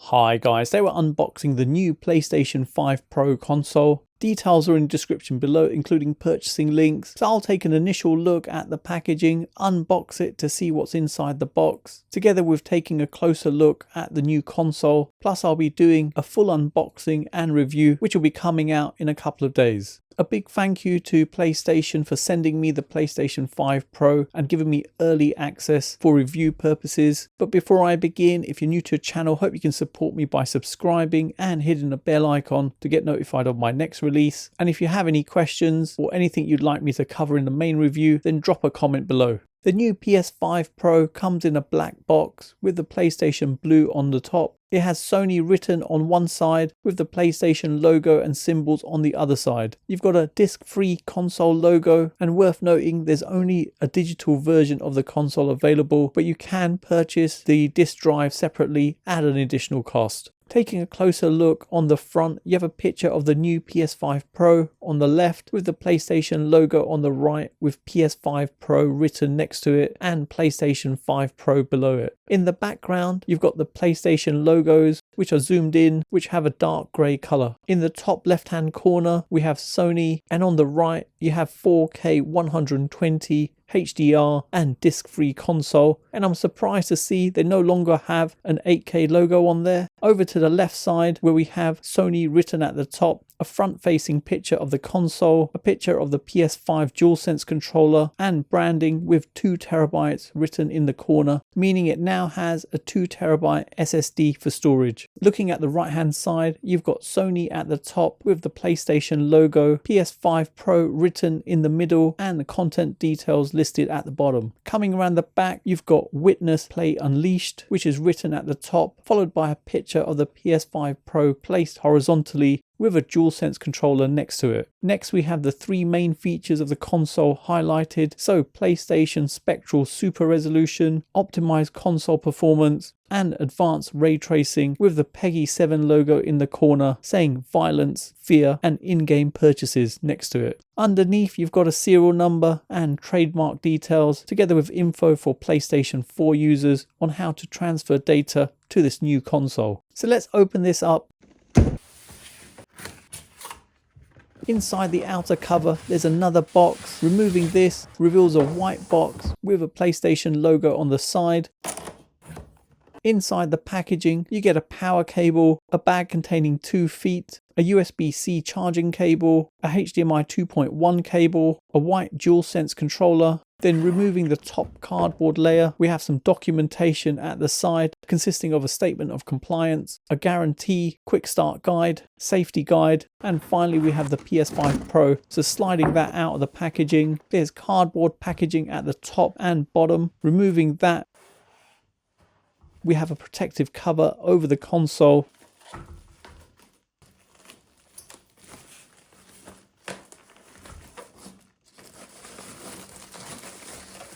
Hi guys, they were unboxing the new PlayStation 5 Pro console. Details are in the description below, including purchasing links. So I'll take an initial look at the packaging, unbox it to see what's inside the box, together with taking a closer look at the new console. Plus I'll be doing a full unboxing and review, which will be coming out in a couple of days. A big thank you to PlayStation for sending me the PlayStation 5 Pro and giving me early access for review purposes. But before I begin, if you're new to the channel, hope you can support me by subscribing and hitting the bell icon to get notified of my next release. And if you have any questions or anything you'd like me to cover in the main review, then drop a comment below. The new PS5 Pro comes in a black box with the PlayStation Blue on the top. It has Sony written on one side with the PlayStation logo and symbols on the other side. You've got a disc-free console logo, and worth noting there's only a digital version of the console available, but you can purchase the disc drive separately at an additional cost. Taking a closer look on the front, you have a picture of the new PS5 Pro on the left with the PlayStation logo on the right with PS5 Pro written next to it and PlayStation 5 Pro below it. In the background, you've got the PlayStation logos which are zoomed in, which have a dark grey colour. In the top left hand corner, we have Sony, and on the right, you have 4K 120 HDR and disc-free console, and I'm surprised to see they no longer have an 8K logo on there. Over to the left side where we have Sony written at the top, a front-facing picture of the console, a picture of the PS5 DualSense controller, and branding with 2TB written in the corner, meaning it now has a 2TB SSD for storage. Looking at the right hand side, you've got Sony at the top with the PlayStation logo, PS5 Pro written in the middle, and the content details listed at the bottom. Coming around the back, you've got Witness Play Unleashed, which is written at the top, followed by a picture of the PS5 Pro placed horizontally with a DualSense controller next to it. Next we have the three main features of the console highlighted, so PlayStation Spectral Super Resolution, optimized console performance, and advanced ray tracing with the PEGI 7 logo in the corner saying violence, fear, and in-game purchases next to it. Underneath you've got a serial number and trademark details together with info for PlayStation 4 users on how to transfer data to this new console. So let's open this up. Inside the outer cover there's another box. Removing this reveals a white box with a PlayStation logo on the side. Inside the packaging you get a power cable, a bag containing 2 feet, a USB-C charging cable, a HDMI 2.1 cable, a white DualSense controller. Then removing the top cardboard layer, we have some documentation at the side consisting of a statement of compliance, a guarantee, quick start guide, safety guide, and finally we have the PS5 Pro. So sliding that out of the packaging, there's cardboard packaging at the top and bottom. Removing that, we have a protective cover over the console.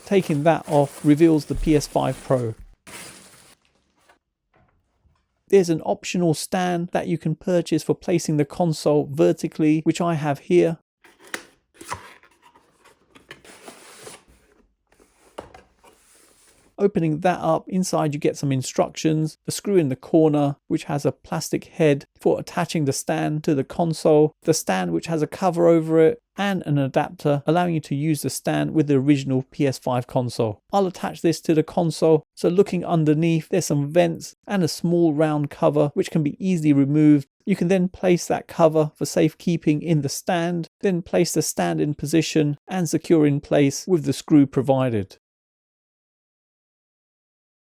Taking that off reveals the PS5 Pro. There's an optional stand that you can purchase for placing the console vertically, which I have here. Opening that up, inside you get some instructions, a screw in the corner which has a plastic head for attaching the stand to the console, the stand which has a cover over it, and an adapter allowing you to use the stand with the original PS5 console. I'll attach this to the console, so looking underneath there's some vents and a small round cover which can be easily removed. You can then place that cover for safekeeping in the stand, then place the stand in position and secure in place with the screw provided.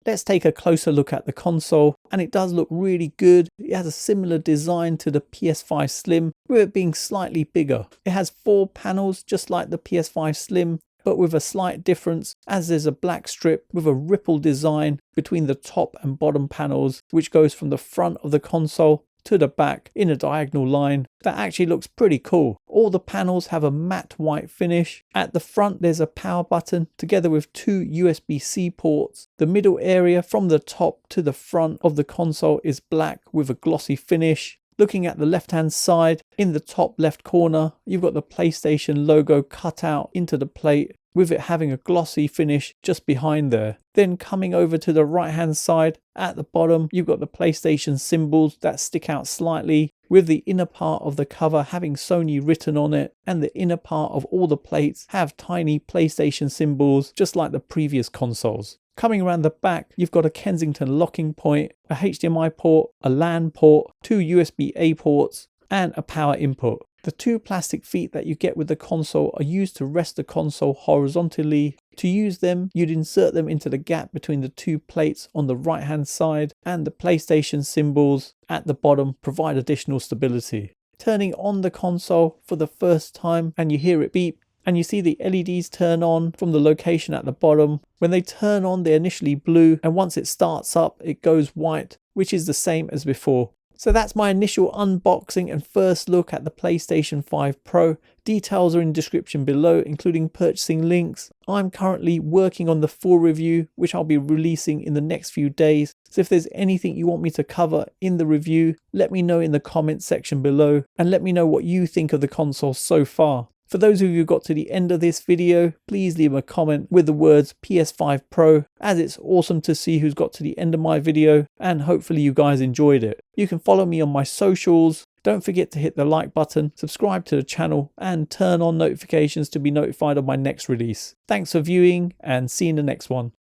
Let's take a closer look at the console, and it does look really good. It has a similar design to the PS5 Slim, with it being slightly bigger. It has 4 panels just like the PS5 Slim, but with a slight difference as there's a black strip with a ripple design between the top and bottom panels, which goes from the front of the console to the back in a diagonal line. That actually looks pretty cool. All the panels have a matte white finish. At the front there's a power button together with 2 USB-C ports. The middle area from the top to the front of the console is black with a glossy finish. Looking at the left hand side, in the top left corner, you've got the PlayStation logo cut out into the plate with it having a glossy finish just behind there. Then coming over to the right hand side, at the bottom you've got the PlayStation symbols that stick out slightly, with the inner part of the cover having Sony written on it, and the inner part of all the plates have tiny PlayStation symbols just like the previous consoles. Coming around the back, you've got a Kensington locking point, a HDMI port, a LAN port, 2 USB-A ports, and a power input. The 2 plastic feet that you get with the console are used to rest the console horizontally. To use them, you'd insert them into the gap between the 2 plates on the right hand side, and the PlayStation symbols at the bottom provide additional stability. Turning on the console for the first time and you hear it beep, and you see the LEDs turn on from the location at the bottom. When they turn on, they're initially blue, and once it starts up, it goes white, which is the same as before. So that's my initial unboxing and first look at the PlayStation 5 Pro. Details are in the description below, including purchasing links. I'm currently working on the full review, which I'll be releasing in the next few days. So if there's anything you want me to cover in the review, let me know in the comments section below, and let me know what you think of the console so far. For those of you who got to the end of this video, please leave a comment with the words PS5 Pro, as it's awesome to see who's got to the end of my video, and hopefully you guys enjoyed it. You can follow me on my socials. Don't forget to hit the like button, subscribe to the channel, and turn on notifications to be notified of my next release. Thanks for viewing, and see you in the next one.